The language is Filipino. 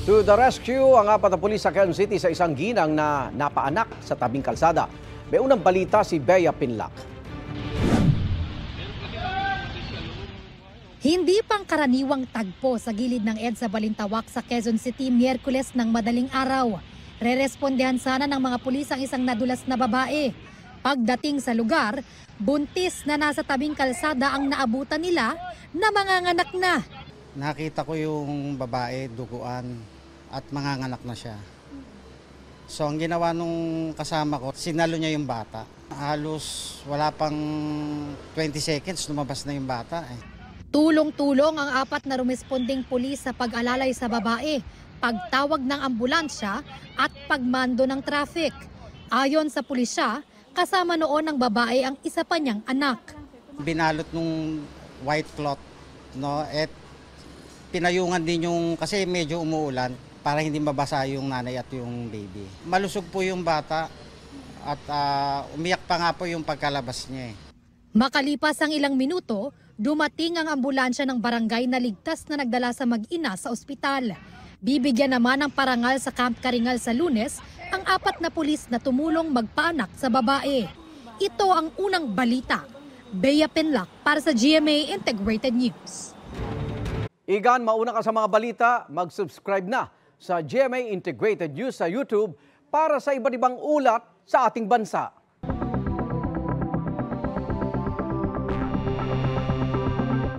To the rescue, ang apat na pulis sa Quezon City sa isang ginang na napaanak sa tabing kalsada. May unang balita si Bea Pinlac. Hindi pangkaraniwang tagpo sa gilid ng EDSA Balintawak sa Quezon City Miyerkules ng madaling araw. Rerespondehan sana ng mga pulis ang isang nadulas na babae. Pagdating sa lugar, buntis na nasa tabing kalsada ang naabutan nila na manganganak na. Nakita ko yung babae, duguan at manganganak na siya. So ang ginawa nung kasama ko, sinalo niya yung bata. Halos wala pang 20 seconds, lumabas na yung bata. Tulong-tulong ang apat na rumesponding pulis sa pag-alalay sa babae, pagtawag ng ambulansya at pagmando ng traffic. Ayon sa pulisya, kasama noon ng babae ang isa pa niyang anak. Binalot nung white cloth, no? At pinayungan din yung, kasi medyo umuulan, para hindi mabasa yung nanay at yung baby. Malusog po yung bata at umiyak pa nga po yung pagkalabas niya. Makalipas ang ilang minuto, dumating ang ambulansya ng barangay na ligtas na nagdala sa mag-ina sa ospital. Bibigyan naman ng parangal sa Camp Karingal sa Lunes ang apat na pulis na tumulong magpaanak sa babae. Ito ang unang balita. Bea Pinlac para sa GMA Integrated News. Igan, mauna ka sa mga balita, mag-subscribe na sa GMA Integrated News sa YouTube para sa iba't ibang ulat sa ating bansa.